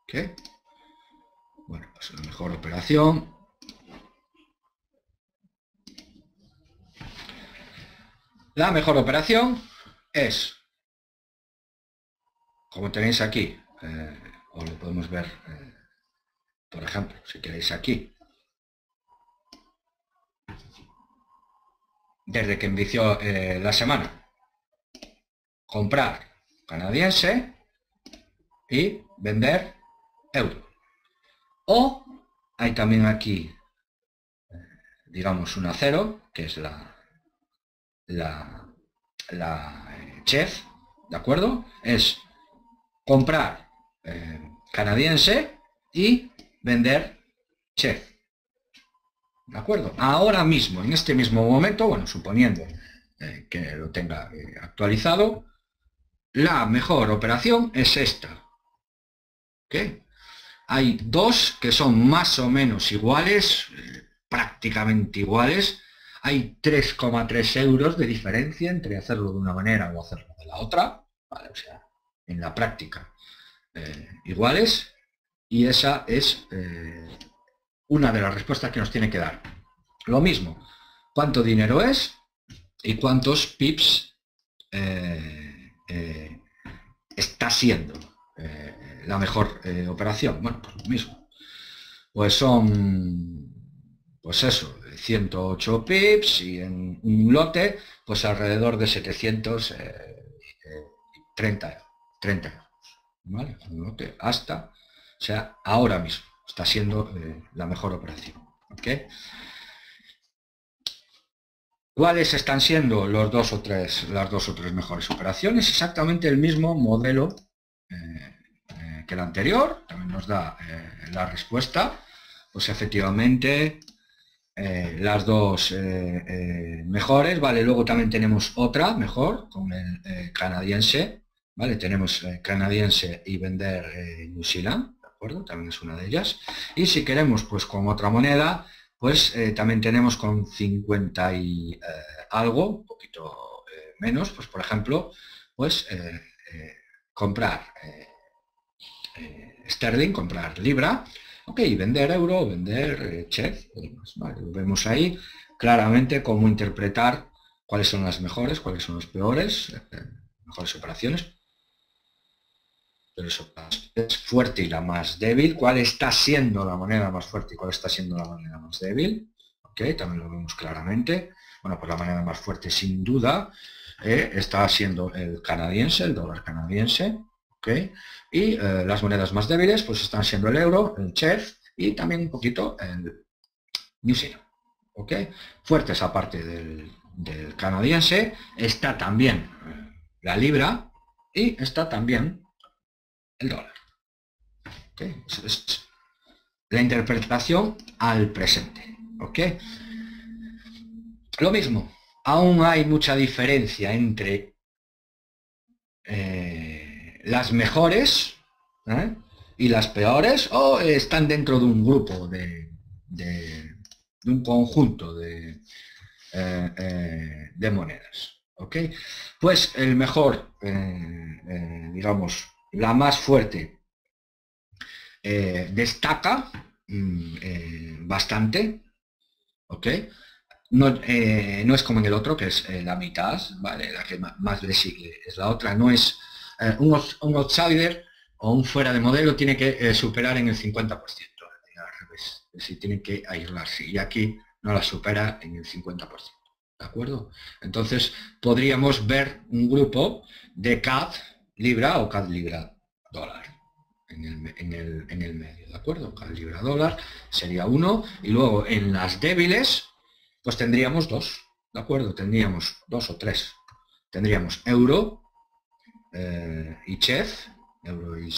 ¿Ok? Bueno, pues la mejor operación es, como tenéis aquí, o lo podemos ver, por ejemplo, si queréis aquí, desde que inició la semana, comprar canadiense y vender euro. O hay también aquí, digamos, una cero, que es la chef, ¿de acuerdo? Es comprar canadiense y vender chef, ¿de acuerdo? Ahora mismo, en este mismo momento, bueno, suponiendo que lo tenga actualizado, la mejor operación es esta. ¿Ok? Hay dos que son más o menos iguales, prácticamente iguales. Hay 3,3 euros de diferencia entre hacerlo de una manera o hacerlo de la otra, ¿vale? O sea, en la práctica iguales, y esa es una de las respuestas que nos tiene que dar. Lo mismo, cuánto dinero es y cuántos pips está siendo la mejor operación. Bueno, pues lo mismo. Pues son, pues eso, 108 pips y en un lote, pues alrededor de 730 euros, ¿vale? Un lote hasta, o sea, ahora mismo está siendo la mejor operación. ¿Ok? ¿Cuáles están siendo las dos o tres mejores operaciones? Exactamente el mismo modelo que el anterior, también nos da la respuesta. Pues efectivamente las dos mejores, ¿vale? Luego también tenemos otra mejor con el canadiense, ¿vale? Tenemos canadiense y vender New Zealand, ¿de acuerdo? También es una de ellas. Y si queremos, pues con otra moneda, pues también tenemos con 50 y algo, un poquito menos, pues por ejemplo, pues comprar sterling, comprar libra, ok, vender euro, vender chef, vale, lo vemos ahí claramente cómo interpretar cuáles son las mejores, cuáles son las peores, mejores operaciones. Pero eso es fuerte y la más débil, cuál está siendo la moneda más fuerte y cuál está siendo la moneda más débil, ok, también lo vemos claramente. Bueno, pues la moneda más fuerte sin duda está siendo el canadiense, el dólar canadiense, ok, y las monedas más débiles pues están siendo el euro, el chef y también un poquito el New Zealand, ok. Fuertes aparte del canadiense está también la libra y está también el dólar. ¿Okay? Es la interpretación al presente. ¿Ok? Lo mismo, aún hay mucha diferencia entre las mejores y las peores, o están dentro de un grupo de un conjunto de monedas. ¿Ok? Pues el mejor, digamos, la más fuerte destaca bastante. ¿Ok? No, no es como en el otro, que es la mitad, ¿vale? La que más le sigue es la otra. No es un outsider o un fuera de modelo, tiene que superar en el 50%. Al revés, es decir, tiene que aislarse. Y aquí no la supera en el 50%. ¿De acuerdo? Entonces podríamos ver un grupo de CAD libra o CAD libra dólar en el medio. ¿De acuerdo? CAD libra dólar sería uno. Y luego en las débiles pues tendríamos dos, ¿de acuerdo? Tendríamos dos o tres. Tendríamos euro y CHF, euro y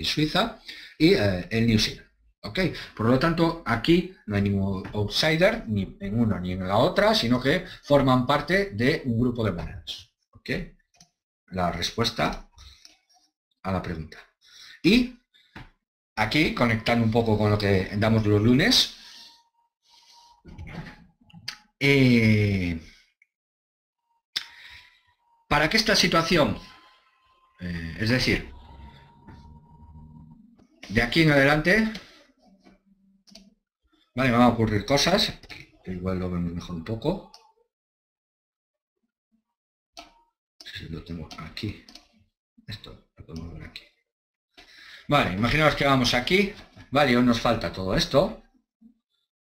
Suiza, y el New Zealand. ¿Ok? Por lo tanto, aquí no hay ningún outsider, ni en una ni en la otra, sino que forman parte de un grupo de monedas. ¿Ok? La respuesta a la pregunta. Y aquí, conectando un poco con lo que damos los lunes, para que esta situación, es decir, de aquí en adelante, vale, me van a ocurrir cosas, igual lo vemos mejor un poco. Si lo tengo aquí, esto lo podemos ver aquí. Vale, imaginaos que vamos aquí, vale, aún nos falta todo esto.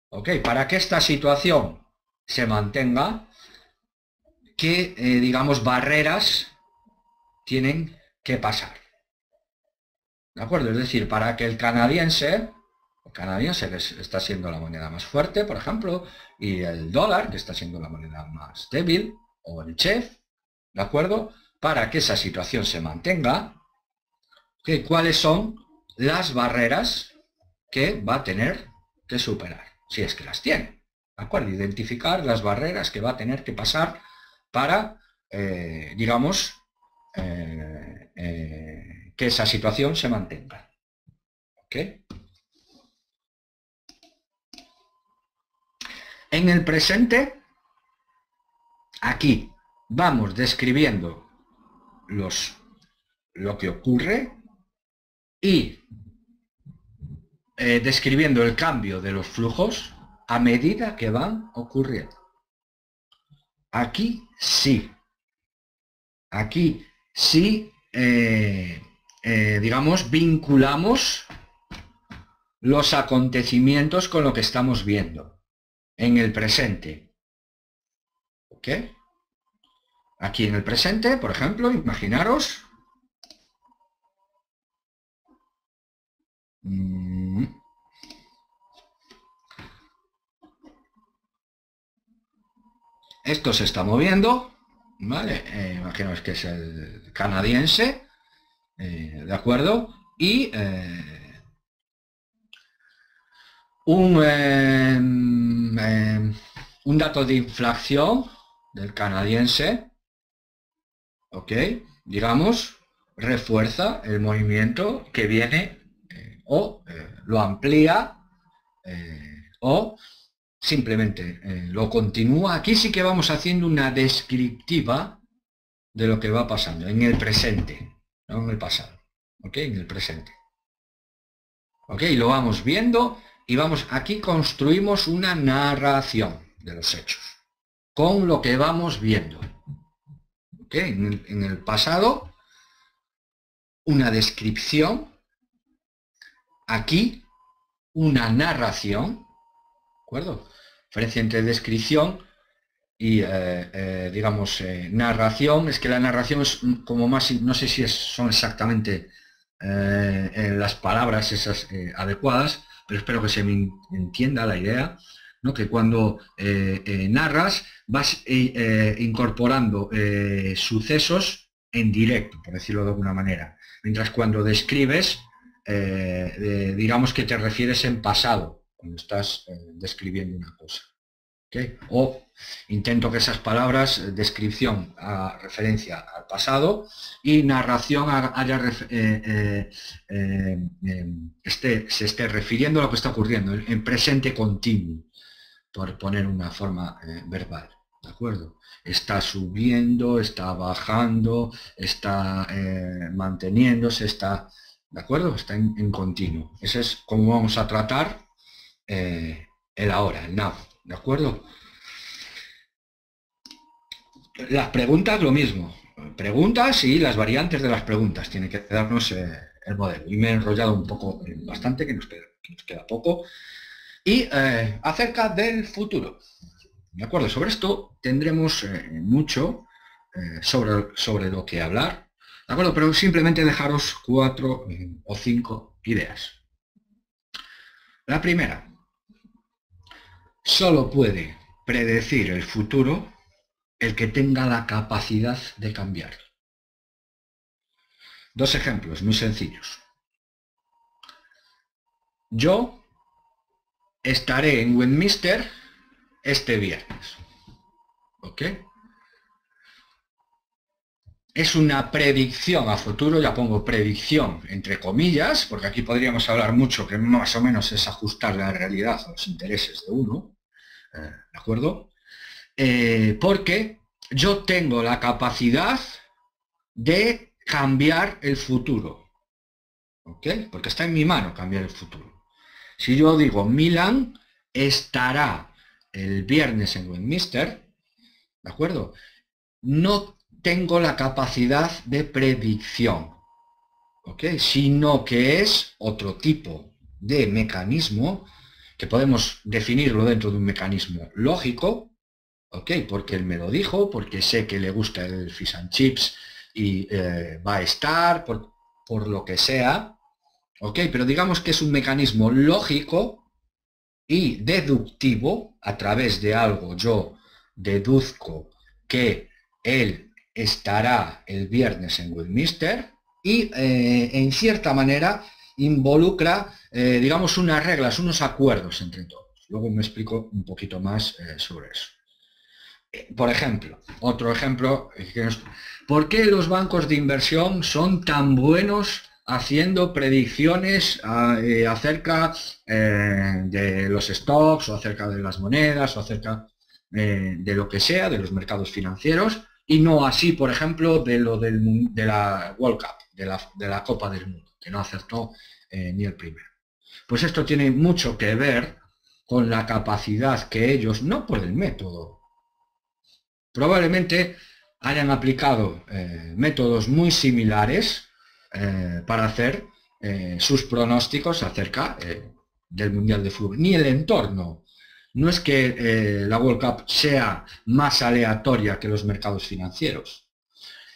Ok, para que esta situación se mantenga, ¿qué, digamos, barreras tienen que pasar? ¿De acuerdo? Es decir, para que el canadiense que está siendo la moneda más fuerte, por ejemplo, y el dólar, que está siendo la moneda más débil, o el CHF, ¿de acuerdo? Para que esa situación se mantenga, ¿cuáles son las barreras que va a tener que superar? Si es que las tiene, ¿de acuerdo? Identificar las barreras que va a tener que pasar para, digamos, que esa situación se mantenga. ¿Ok? En el presente, aquí vamos describiendo lo que ocurre y describiendo el cambio de los flujos a medida que van ocurriendo. Aquí sí. Aquí sí, digamos, vinculamos los acontecimientos con lo que estamos viendo en el presente. ¿Ok? Aquí en el presente, por ejemplo, imaginaros. Esto se está moviendo, ¿vale? Imaginaos que es el canadiense, ¿de acuerdo? Y un dato de inflación del canadiense, ¿ok? Digamos, refuerza el movimiento que viene o lo amplía o simplemente lo continúa. Aquí sí que vamos haciendo una descriptiva de lo que va pasando en el presente, no en el pasado, ¿ok? En el presente. ¿Ok? Lo vamos viendo y vamos, aquí construimos una narración de los hechos con lo que vamos viendo. ¿Ok? En el pasado, una descripción, aquí una narración, ¿de acuerdo? Diferencia entre descripción y, digamos, narración, es que la narración es como más, no sé si son exactamente las palabras esas adecuadas, pero espero que se me entienda la idea, ¿no? Que cuando narras vas incorporando sucesos en directo, por decirlo de alguna manera, mientras cuando describes, digamos que te refieres en pasado, cuando estás describiendo una cosa. ¿Okay? O intento que esas palabras, descripción haga referencia al pasado y narración se esté refiriendo a lo que está ocurriendo en presente continuo. por poner una forma verbal, ¿de acuerdo? Está subiendo, está bajando, está manteniéndose, está, ¿de acuerdo? Está en continuo. Ese es como vamos a tratar el ahora, el now, ¿de acuerdo? Las preguntas lo mismo. Preguntas y las variantes de las preguntas. Tiene que darnos el modelo. Y me he enrollado un poco, bastante, que nos queda poco. Y acerca del futuro. ¿De acuerdo? Sobre esto tendremos mucho sobre lo que hablar. ¿De acuerdo? Pero simplemente dejaros 4 o 5 ideas. La primera. Solo puede predecir el futuro el que tenga la capacidad de cambiar. Dos ejemplos muy sencillos. Yo estaré en Westminster este viernes. ¿Ok? Es una predicción a futuro, ya pongo predicción entre comillas, porque aquí podríamos hablar mucho, que más o menos es ajustar la realidad a los intereses de uno. ¿De acuerdo? Porque yo tengo la capacidad de cambiar el futuro. ¿Ok? Porque está en mi mano cambiar el futuro. Si yo digo Milan estará el viernes en Westminster, ¿de acuerdo? No tengo la capacidad de predicción, ¿ok? Sino que es otro tipo de mecanismo que podemos definirlo dentro de un mecanismo lógico, ¿ok? Porque él me lo dijo, porque sé que le gusta el fish and chips y va a estar, por lo que sea, ¿ok? Pero digamos que es un mecanismo lógico y deductivo. A través de algo yo deduzco que él estará el viernes en Westminster y en cierta manera involucra, digamos, unas reglas, unos acuerdos entre todos. Luego me explico un poquito más sobre eso. Por ejemplo, otro ejemplo, ¿por qué los bancos de inversión son tan buenos haciendo predicciones acerca de los stocks o acerca de las monedas o acerca de lo que sea, de los mercados financieros, y no así, por ejemplo, de lo de la World Cup, de la Copa del Mundo, que no acertó ni el primero? Pues esto tiene mucho que ver con la capacidad que ellos, no por el método, probablemente hayan aplicado métodos muy similares para hacer sus pronósticos acerca del Mundial de Fútbol. Ni el entorno. No es que la World Cup sea más aleatoria que los mercados financieros.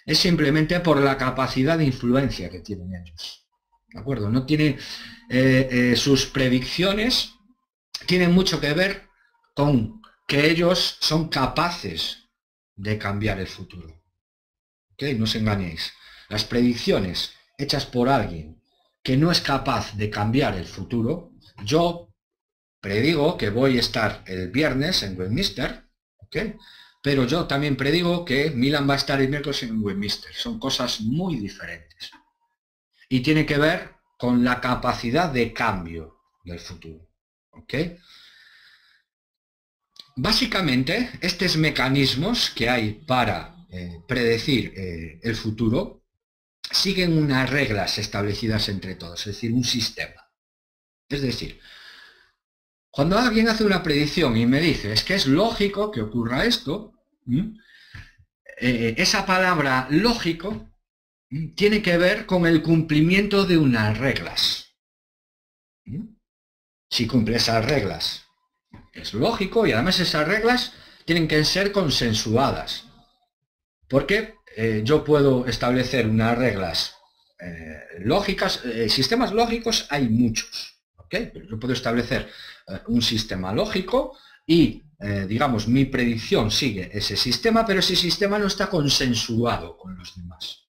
Es simplemente por la capacidad de influencia que tienen ellos. ¿De acuerdo? No tiene sus predicciones tienen mucho que ver con que ellos son capaces de cambiar el futuro. ¿Ok? No os engañéis. Las predicciones hechas por alguien que no es capaz de cambiar el futuro, yo predigo que voy a estar el viernes en Westminster, ¿ok? Pero yo también predigo que Milan va a estar el miércoles en Westminster. Son cosas muy diferentes. Y tiene que ver con la capacidad de cambio del futuro. ¿Ok? Básicamente, estos mecanismos que hay para predecir el futuro siguen unas reglas establecidas entre todos, es decir, un sistema. Es decir, cuando alguien hace una predicción y me dice es que es lógico que ocurra esto, esa palabra lógico tiene que ver con el cumplimiento de unas reglas. Si cumple esas reglas, es lógico, y además esas reglas tienen que ser consensuadas. Porque yo puedo establecer unas reglas lógicas, sistemas lógicos hay muchos, ¿ok? Pero yo puedo establecer un sistema lógico y, digamos, mi predicción sigue ese sistema, pero ese sistema no está consensuado con los demás.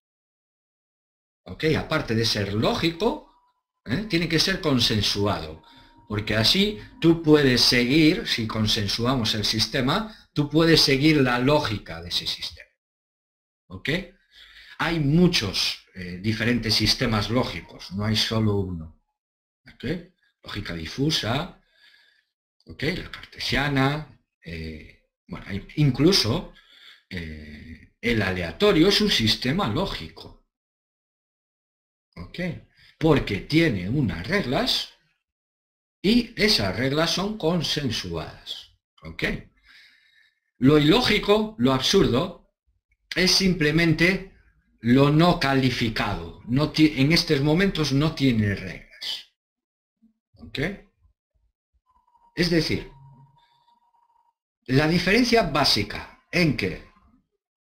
¿Ok? Aparte de ser lógico, tiene que ser consensuado, porque así tú puedes seguir, si consensuamos el sistema, tú puedes seguir la lógica de ese sistema. ¿Ok? Hay muchos diferentes sistemas lógicos, no hay solo uno. ¿Ok? Lógica difusa, ¿ok? La cartesiana, bueno, incluso el aleatorio es un sistema lógico, ¿ok? Porque tiene unas reglas y esas reglas son consensuadas, ¿ok? Lo ilógico, lo absurdo, es simplemente lo no calificado. En estos momentos no tiene reglas, ¿ok? Es decir, la diferencia básica en que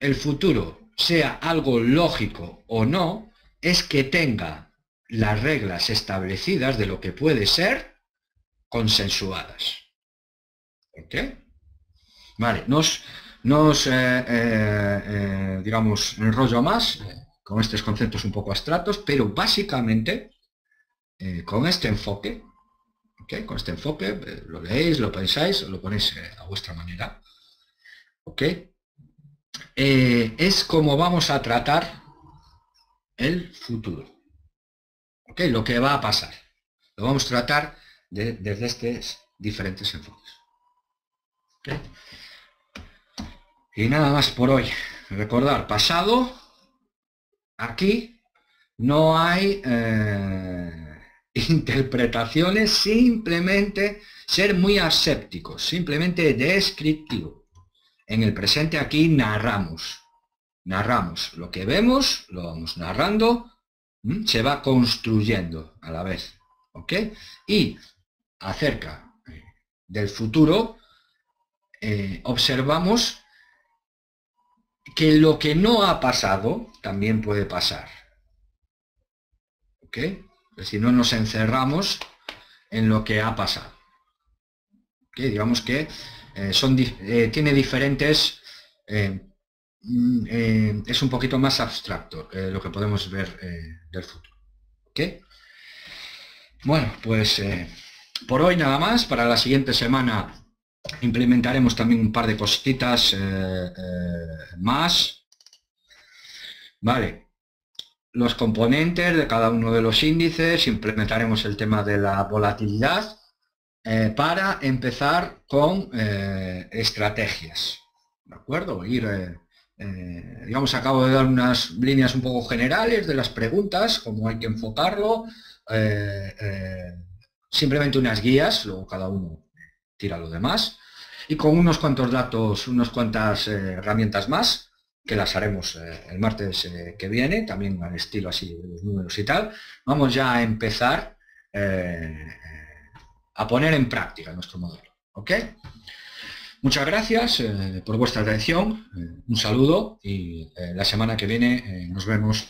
el futuro sea algo lógico o no es que tenga las reglas establecidas de lo que puede ser consensuadas. ¿Ok? Vale, digamos, enrollo más con estos conceptos un poco abstractos, pero básicamente con este enfoque, ¿ok? Con este enfoque lo leéis, lo pensáis, lo ponéis a vuestra manera, ¿ok? Es como vamos a tratar el futuro, ¿ok? Lo que va a pasar. Lo vamos a tratar desde estos diferentes enfoques. ¿Okay? Y nada más por hoy. Recordar, pasado, aquí no hay interpretaciones, simplemente ser muy asépticos, simplemente descriptivo. En el presente aquí narramos lo que vemos, lo vamos narrando, se va construyendo a la vez, ¿ok? Y acerca del futuro, observamos que lo que no ha pasado también puede pasar, ¿ok? Es decir, no nos encerramos en lo que ha pasado, ¿ok? Digamos que tiene diferentes... es un poquito más abstracto lo que podemos ver del futuro, ¿ok? Bueno, pues por hoy nada más. Para la siguiente semana implementaremos también un par de cositas más. Vale, los componentes de cada uno de los índices, implementaremos el tema de la volatilidad para empezar con estrategias, ¿de acuerdo? Digamos, acabo de dar unas líneas un poco generales de las preguntas, cómo hay que enfocarlo, simplemente unas guías, luego cada uno tira lo demás, y con unos cuantos datos, unas cuantas herramientas más, que las haremos el martes que viene, también al estilo así de los números y tal. Vamos ya a empezar a poner en práctica nuestro modelo, ¿ok? Muchas gracias por vuestra atención, un saludo y la semana que viene nos vemos